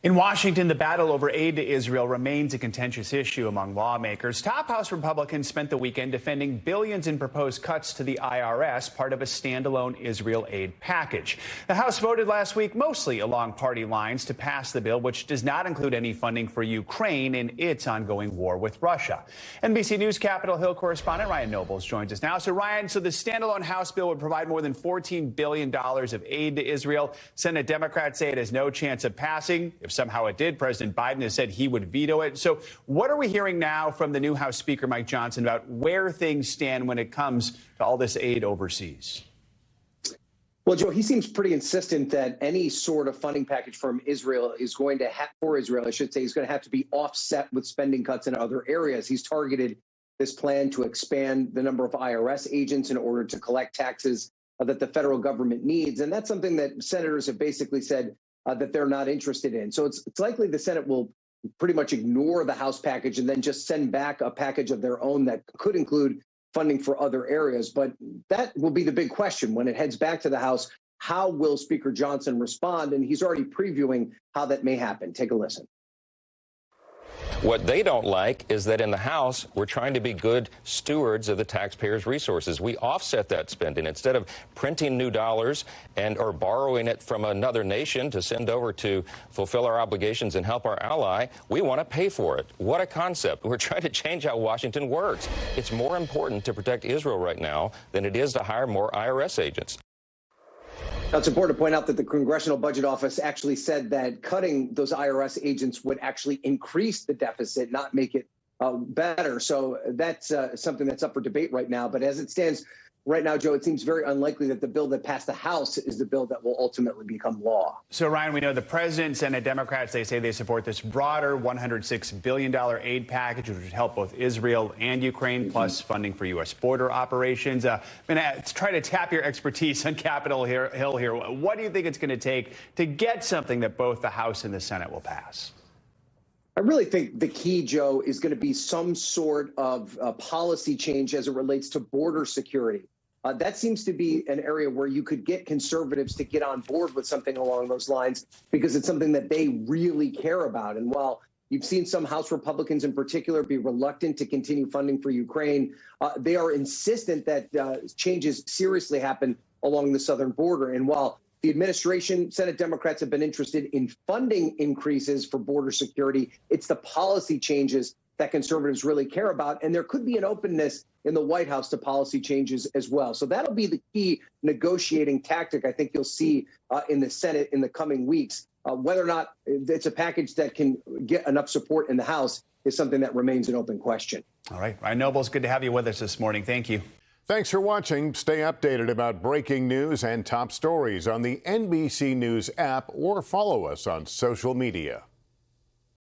In Washington, the battle over aid to Israel remains a contentious issue among lawmakers. Top House Republicans spent the weekend defending billions in proposed cuts to the IRS, part of a standalone Israel aid package. The House voted last week mostly along party lines to pass the bill, which does not include any funding for Ukraine in its ongoing war with Russia. NBC News Capitol Hill correspondent Ryan Nobles joins us now. So, Ryan, the standalone House bill would provide more than $14 billion of aid to Israel. Senate Democrats say it has no chance of passing. If somehow it did, President Biden has said he would veto it. So what are we hearing now from the new House Speaker, Mike Johnson, about where things stand when it comes to all this aid overseas? Well, Joe, he seems pretty insistent that any sort of funding package from Israel is going to have, for Israel, I should say, is going to have to be offset with spending cuts in other areas. He's targeted this plan to expand the number of IRS agents in order to collect taxes that the federal government needs. And that's something that senators have basically said that they're not interested in. So it's likely the Senate will pretty much ignore the House package and then just send back a package of their own that could include funding for other areas. But that will be the big question when it heads back to the House. How will Speaker Johnson respond? And he's already previewing how that may happen. Take a listen. What they don't like is that in the House, we're trying to be good stewards of the taxpayers' resources. We offset that spending. Instead of printing new dollars or borrowing it from another nation to send over to fulfill our obligations and help our ally, we want to pay for it. What a concept. We're trying to change how Washington works. It's more important to protect Israel right now than it is to hire more IRS agents. Now, it's important to point out that the Congressional Budget Office actually said that cutting those IRS agents would actually increase the deficit, not make it better. So that's something that's up for debate right now. But as it stands right now, Joe, it seems very unlikely that the bill that passed the House is the bill that will ultimately become law. So, Ryan, we know the president, Senate Democrats, they say they support this broader $106 billion aid package, which would help both Israel and Ukraine, plus funding for U.S. border operations. I'm going to try to tap your expertise on Capitol Hill here. What do you think it's going to take to get something that both the House and the Senate will pass? I really think the key, Joe, is going to be some sort of policy change as it relates to border security. That seems to be an area where you could get conservatives to get on board with something along those lines because it's something that they really care about. And while you've seen some House Republicans in particular be reluctant to continue funding for Ukraine, they are insistent that changes seriously happen along the southern border. And while the administration, Senate Democrats have been interested in funding increases for border security, it's the policy changes that conservatives really care about. And there could be an openness in the White House to policy changes as well. So that'll be the key negotiating tactic I think you'll see in the Senate in the coming weeks. Whether or not it's a package that can get enough support in the House is something that remains an open question. All right. Ryan Nobles, good to have you with us this morning. Thank you. Thanks for watching. Stay updated about breaking news and top stories on the NBC News app or follow us on social media.